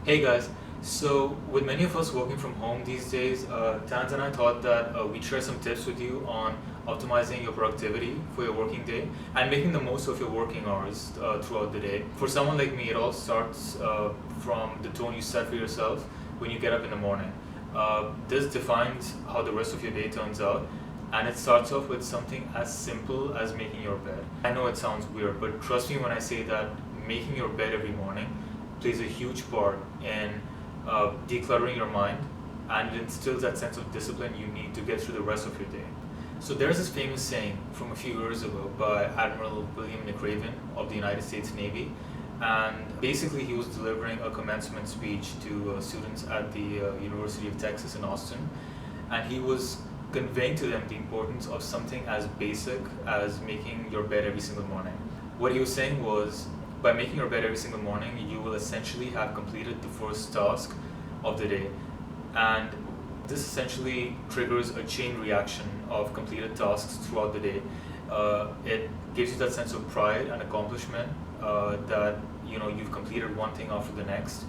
Hey guys, so with many of us working from home these days, Tans and I thought that we'd share some tips with you on optimizing your productivity for your working day and making the most of your working hours throughout the day. For someone like me, it all starts from the tone you set for yourself when you get up in the morning. This defines how the rest of your day turns out, and it starts off with something as simple as making your bed. I know it sounds weird, but trust me when I say that making your bed every morning plays a huge part in decluttering your mind, and it instills that sense of discipline you need to get through the rest of your day. So there's this famous saying from a few years ago by Admiral William McRaven of the United States Navy, and basically he was delivering a commencement speech to students at the University of Texas in Austin, and he was conveying to them the importance of something as basic as making your bed every single morning. What he was saying was, by making your bed every single morning, you will essentially have completed the first task of the day. And this essentially triggers a chain reaction of completed tasks throughout the day. It gives you that sense of pride and accomplishment that you've completed one thing after the next.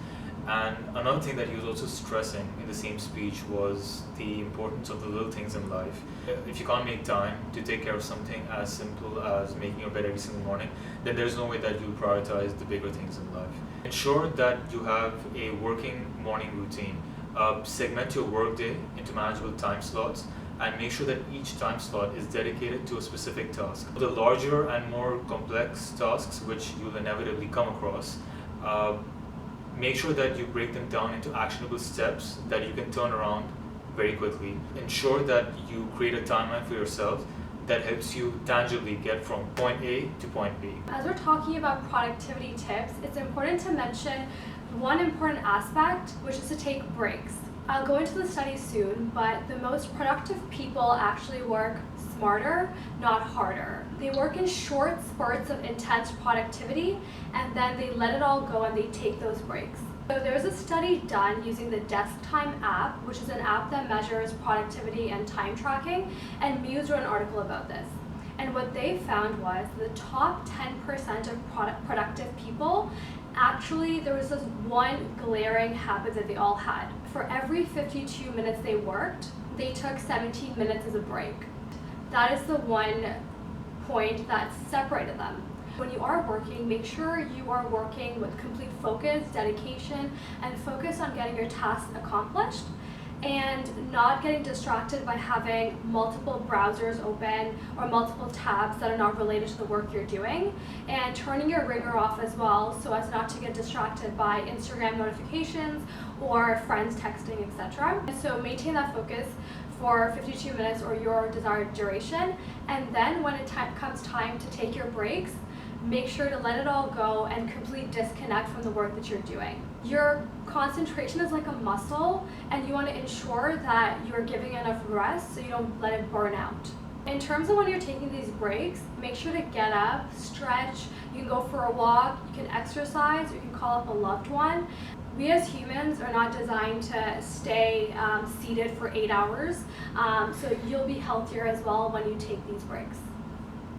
And another thing that he was also stressing in the same speech was the importance of the little things in life. If you can't make time to take care of something as simple as making your bed every single morning, then there's no way that you'll prioritize the bigger things in life. Ensure that you have a working morning routine. Segment your workday into manageable time slots and make sure that each time slot is dedicated to a specific task. The larger and more complex tasks which you'll inevitably come across, make sure that you break them down into actionable steps that you can turn around very quickly. Ensure that you create a timeline for yourself that helps you tangibly get from point A to point B. As we're talking about productivity tips, it's important to mention one important aspect, which is to take breaks. I'll go into the study soon, but the most productive people actually work smarter, not harder. They work in short spurts of intense productivity, and then they let it all go and they take those breaks. So there's a study done using the DeskTime app, which is an app that measures productivity and time tracking, and Muse wrote an article about this. And what they found was the top 10% of productive people, actually there was this one glaring habit that they all had. For every 52 minutes they worked, they took 17 minutes as a break. That is the one point that separated them. When you are working, make sure you are working with complete focus, dedication, and focus on getting your tasks accomplished and not getting distracted by having multiple browsers open or multiple tabs that are not related to the work you're doing, and turning your ringer off as well so as not to get distracted by Instagram notifications or friends texting, etc. So maintain that focus for 52 minutes or your desired duration, and then when it comes time to take your breaks, make sure to let it all go and complete disconnect from the work that you're doing. Your concentration is like a muscle, and you want to ensure that you're giving enough rest so you don't let it burn out. In terms of when you're taking these breaks, make sure to get up, stretch, you can go for a walk, you can exercise, or you can call up a loved one. We as humans are not designed to stay seated for 8 hours, so you'll be healthier as well when you take these breaks.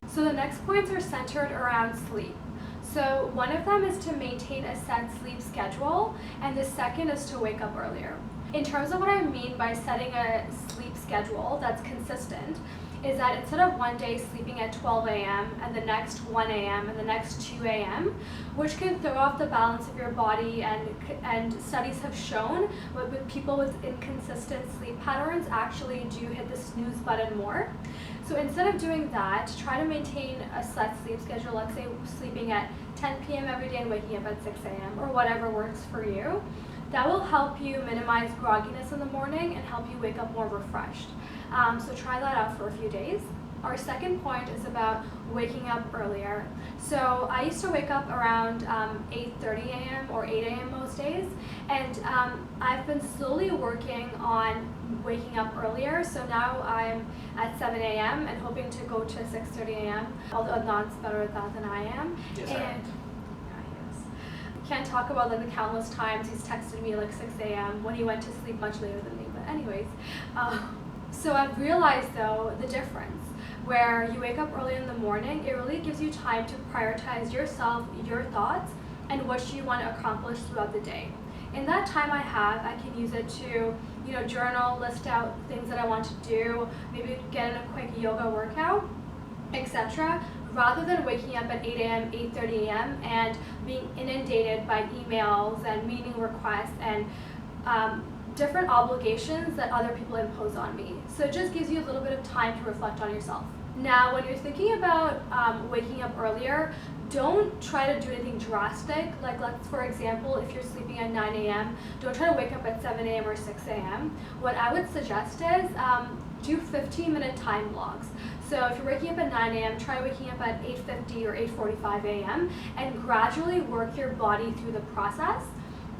So the next points are centered around sleep. So one of them is to maintain a set sleep schedule, and the second is to wake up earlier. In terms of what I mean by setting a sleep schedule that's consistent, is that instead of one day sleeping at 12 a.m. and the next 1 a.m. and the next 2 a.m., which can throw off the balance of your body, and studies have shown with people with inconsistent sleep patterns actually do hit the snooze button more. So instead of doing that, try to maintain a set sleep schedule, let's say sleeping at 10 p.m. every day and waking up at 6 a.m. or whatever works for you. That will help you minimize grogginess in the morning and help you wake up more refreshed. So try that out for a few days. Our second point is about waking up earlier. So I used to wake up around 8:30 a.m. or 8 a.m. most days, and I've been slowly working on waking up earlier. So now I'm at 7 a.m. and hoping to go to 6:30 a.m. Although Adnan's better at that than I am. Yes, I am. Can't talk about the countless times he's texted me like 6 a.m. when he went to sleep much later than me. But anyways, so I've realized though the difference. Where you wake up early in the morning, it really gives you time to prioritize yourself, your thoughts, and what you want to accomplish throughout the day. In that time I have, I can use it to, journal, list out things that I want to do, maybe get in a quick yoga workout, etc. Rather than waking up at 8 a.m., 8:30 a.m. and being inundated by emails and meeting requests and different obligations that other people impose on me. So it just gives you a little bit of time to reflect on yourself. Now, when you're thinking about waking up earlier, don't try to do anything drastic. Like, for example, if you're sleeping at 9 a.m., don't try to wake up at 7 a.m. or 6 a.m. What I would suggest is do 15-minute time blocks. So if you're waking up at 9 a.m., try waking up at 8:50 or 8:45 a.m. and gradually work your body through the process,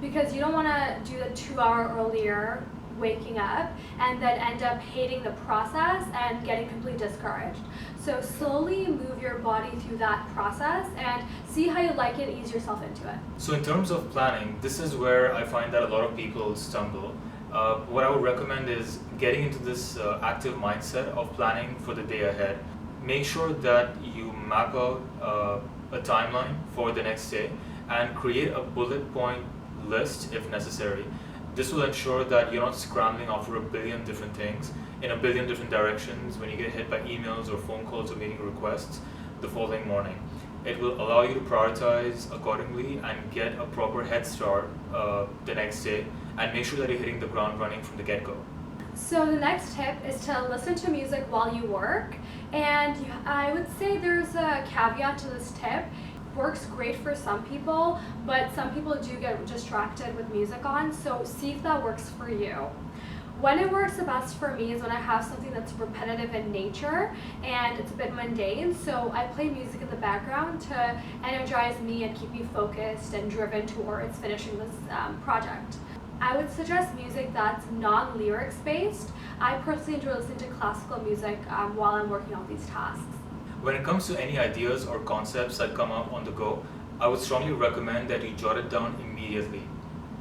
because you don't want to do the 2-hour earlier waking up and then end up hating the process and getting completely discouraged. So slowly move your body through that process and see how you like it, ease yourself into it. So in terms of planning, this is where I find that a lot of people stumble. What I would recommend is getting into this active mindset of planning for the day ahead. Make sure that you map out a timeline for the next day and create a bullet point list if necessary. This will ensure that you're not scrambling after a billion different things in a billion different directions when you get hit by emails or phone calls or meeting requests the following morning. It will allow you to prioritize accordingly and get a proper head start the next day, and make sure that you're hitting the ground running from the get-go. So the next tip is to listen to music while you work, and I would say there's a caveat to this tip. Works great for some people, but some people do get distracted with music on, so see if that works for you. When it works the best for me is when I have something that's repetitive in nature and it's a bit mundane, so I play music in the background to energize me and keep me focused and driven towards finishing this project. I would suggest music that's non-lyrics based. I personally enjoy listening to classical music while I'm working on these tasks. When it comes to any ideas or concepts that come up on the go, I would strongly recommend that you jot it down immediately.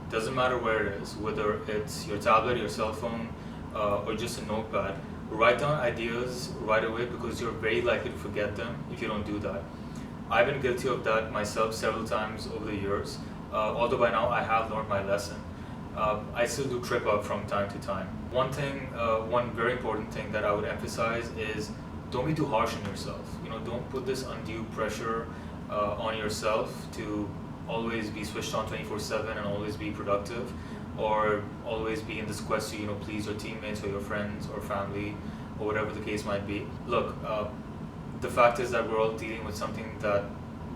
Doesn't matter where it is, whether it's your tablet, your cell phone, or just a notepad. Write down ideas right away, because you're very likely to forget them if you don't do that. I've been guilty of that myself several times over the years, although by now I have learned my lesson. I still do trip up from time to time. One very important thing that I would emphasize is don't be too harsh on yourself. Don't put this undue pressure on yourself to always be switched on 24/7 and always be productive, or always be in this quest to please your teammates or your friends or family or whatever the case might be. Look, the fact is that we're all dealing with something that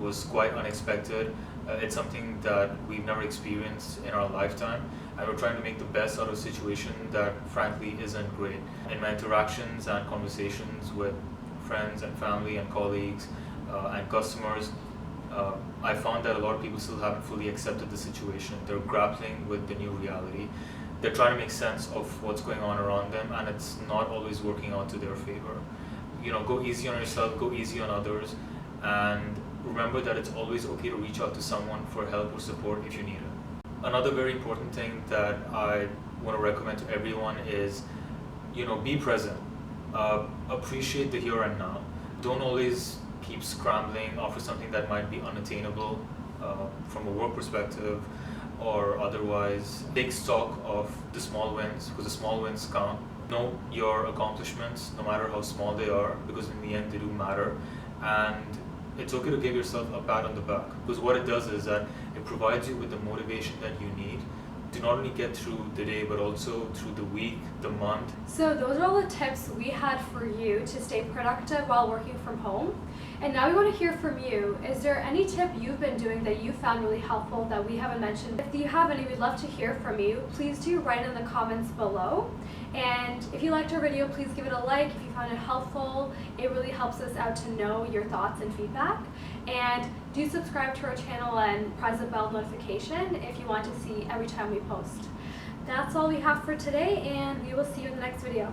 was quite unexpected. It's something that we've never experienced in our lifetime, and we're trying to make the best out of a situation that frankly isn't great. In my interactions and conversations with friends and family and colleagues and customers, I found that a lot of people still haven't fully accepted the situation. They're grappling with the new reality. They're trying to make sense of what's going on around them, and it's not always working out to their favor. Go easy on yourself, go easy on others, and remember that it's always okay to reach out to someone for help or support if you need it. Another very important thing that I want to recommend to everyone is, be present. Appreciate the here and now. Don't always keep scrambling after something that might be unattainable from a work perspective or otherwise. Take stock of the small wins, because the small wins count. Know your accomplishments, no matter how small they are, because in the end they do matter. And it's okay to give yourself a pat on the back, because what it does is that it provides you with the motivation that you need to not only get through the day, but also through the week, the month. So those are all the tips we had for you to stay productive while working from home. And now we want to hear from you. Is there any tip you've been doing that you found really helpful that we haven't mentioned? If you have any, we'd love to hear from you. Please do write in the comments below. And if you liked our video, please give it a like if you found it helpful. It really helps us out to know your thoughts and feedback. And do subscribe to our channel and press the bell notification if you want to see every time we post. That's all we have for today, and we will see you in the next video.